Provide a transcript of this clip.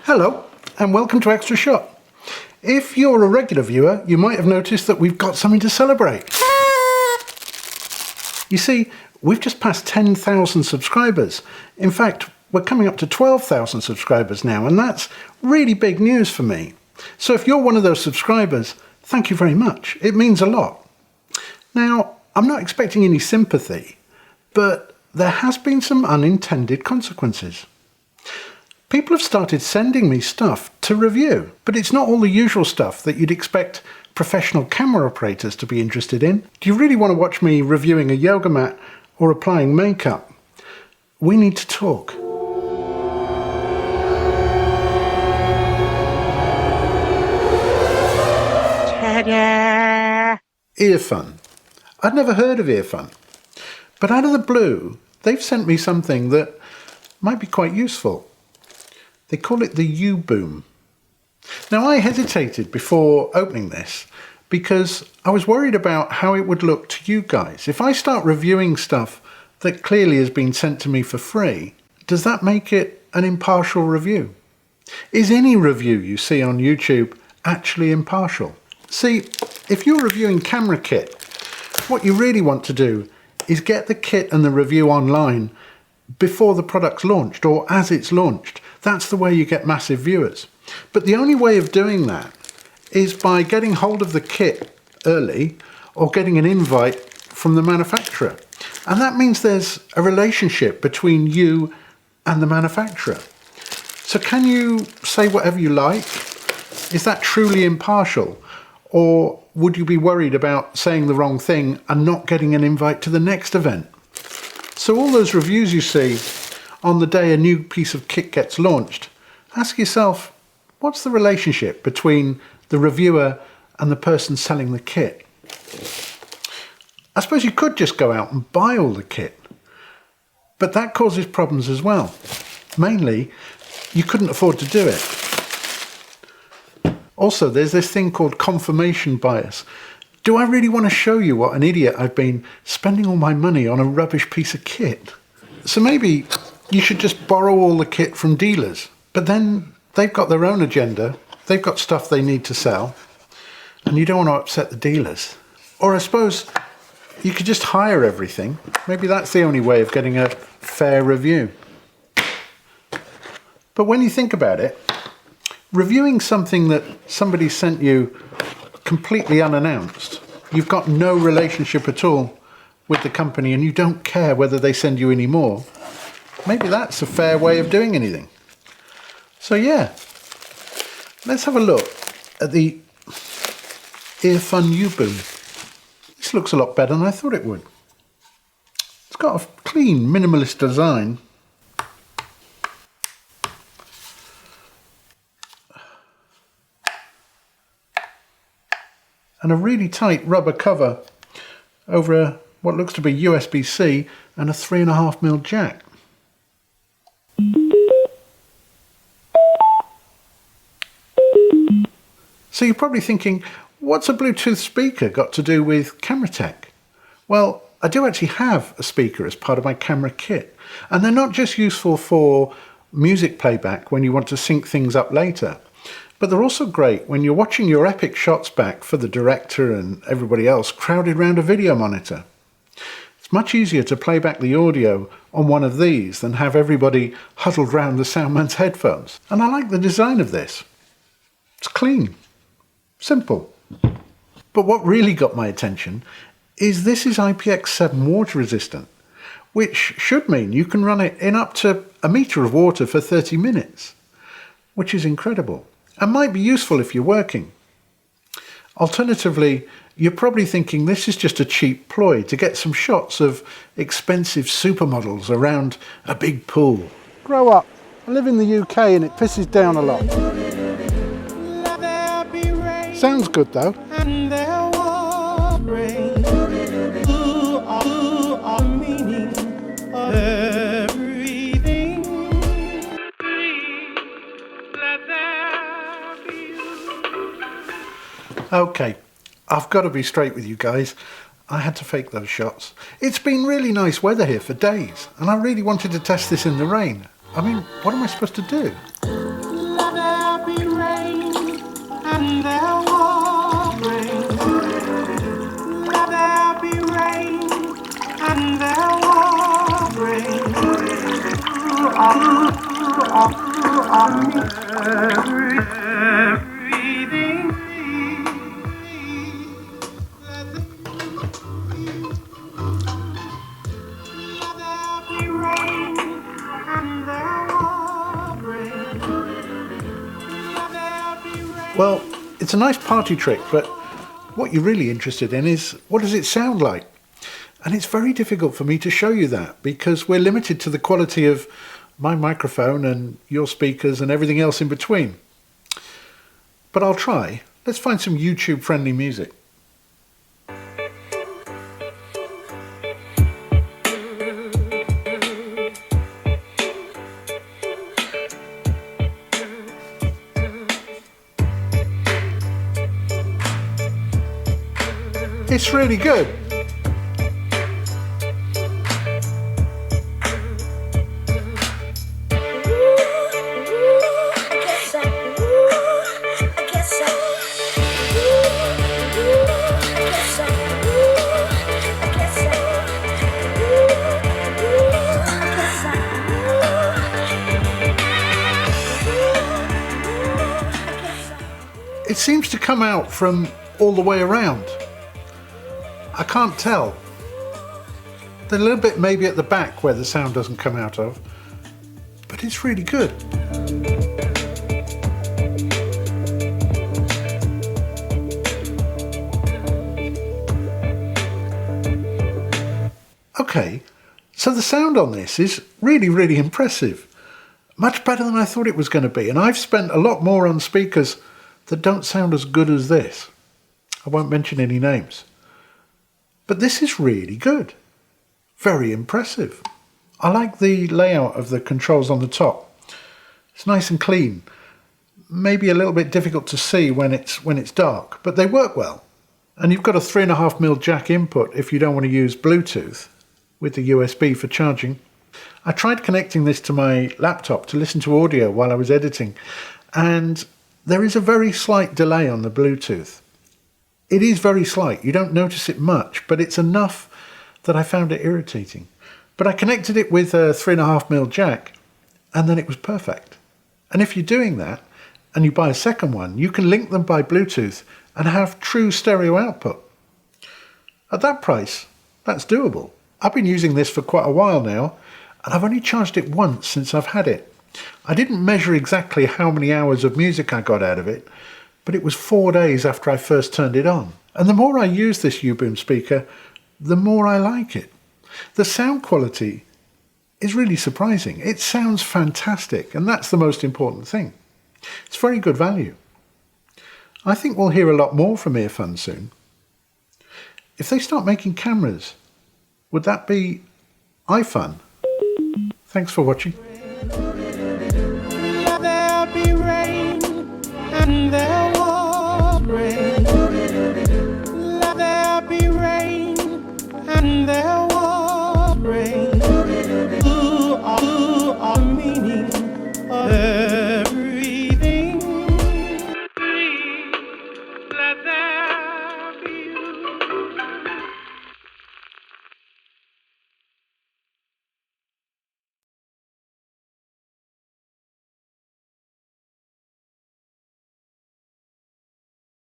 Hello and welcome to extrashot. If you're a regular viewer, you might have noticed that we've got something to celebrate. You see, we've just passed 10,000 subscribers. In fact, we're coming up to 12,000 subscribers now, and that's really big news for me. So if you're one of those subscribers, thank you very much. It means a lot. Now, I'm not expecting any sympathy, but there has been some unintended consequences. People have started sending me stuff to review, but it's not all the usual stuff that you'd expect professional camera operators to be interested in. Do you really want to watch me reviewing a yoga mat or applying makeup? We need to talk. Ta-da! EarFun. I'd never heard of EarFun, but out of the blue, they've sent me something that might be quite useful. They call it the UBOOM. Now, I hesitated before opening this because I was worried about how it would look to you guys. If I start reviewing stuff that clearly has been sent to me for free, does that make it an impartial review? Is any review you see on YouTube actually impartial? See, if you're reviewing camera kit, what you really want to do is get the kit and the review online before the product's launched or as it's launched. That's the way you get massive viewers. But the only way of doing that is by getting hold of the kit early or getting an invite from the manufacturer. And that means there's a relationship between you and the manufacturer. So can you say whatever you like? Is that truly impartial? Or would you be worried about saying the wrong thing and not getting an invite to the next event? So all those reviews you see on the day a new piece of kit gets launched, ask yourself, what's the relationship between the reviewer and the person selling the kit? I suppose you could just go out and buy all the kit, but that causes problems as well. Mainly, you couldn't afford to do it. Also, there's this thing called confirmation bias. Do I really want to show you what an idiot I've been spending all my money on a rubbish piece of kit? So maybe you should just borrow all the kit from dealers, but then they've got their own agenda, they've got stuff they need to sell, and you don't want to upset the dealers. Or I suppose you could just hire everything. Maybe that's the only way of getting a fair review. But when you think about it, reviewing something that somebody sent you completely unannounced, you've got no relationship at all with the company and you don't care whether they send you any more, maybe that's a fair way of doing anything. So yeah, let's have a look at the EarFun UBOOM. This looks a lot better than I thought it would. It's got a clean minimalist design. And a really tight rubber cover over what looks to be USB-C and a 3.5mm jack. So you're probably thinking, what's a Bluetooth speaker got to do with camera tech? Well, I do actually have a speaker as part of my camera kit, and they're not just useful for music playback when you want to sync things up later, but they're also great when you're watching your epic shots back for the director and everybody else crowded around a video monitor. It's much easier to play back the audio on one of these than have everybody huddled round the soundman's headphones. And I like the design of this. It's clean, simple. But what really got my attention is this is Ipx7 Water-Resistant, which should mean you can run it in up to a metre of water for 30 minutes, which is incredible. And might be useful if you're working. Alternatively, you're probably thinking this is just a cheap ploy to get some shots of expensive supermodels around a big pool. Grow up. I live in the UK and it pisses down a lot. Sounds good though. Okay, I've got to be straight with you guys. I had to fake those shots. It's been really nice weather here for days, and I really wanted to test this in the rain. I mean, what am I supposed to do? and there will rain. Let there be rain, and there will rain. Breathing free. Let there be rain, and there will rain. Let there be rain. Well, it's a nice party trick, but what you're really interested in is what does it sound like? And it's very difficult for me to show you that because we're limited to the quality of my microphone and your speakers and everything else in between. But I'll try. Let's find some YouTube friendly music. It's really good. It seems to come out from all the way around. I can't tell. There's a little bit maybe at the back where the sound doesn't come out of, but it's really good. Okay, so the sound on this is really, really impressive. Much better than I thought it was going to be, and I've spent a lot more on speakers that don't sound as good as this. I won't mention any names. But this is really good. Very impressive. I like the layout of the controls on the top. It's nice and clean. Maybe a little bit difficult to see when it's dark, but they work well. And you've got a 3.5mm jack input if you don't want to use Bluetooth with the USB for charging. I tried connecting this to my laptop to listen to audio while I was editing, and there is a very slight delay on the Bluetooth. It is very slight, you don't notice it much, but it's enough that I found it irritating. But I connected it with a 3.5mm jack, and then it was perfect. And if you're doing that, and you buy a second one, you can link them by Bluetooth and have true stereo output. At that price, that's doable. I've been using this for quite a while now, and I've only charged it once since I've had it. I didn't measure exactly how many hours of music I got out of it, but it was 4 days after I first turned it on. And the more I use this UBOOM speaker, the more I like it. The sound quality is really surprising. It sounds fantastic, and that's the most important thing. It's very good value. I think we'll hear a lot more from EarFun soon. If they start making cameras, would that be iFun? Thanks for watching. Let there be rain, and there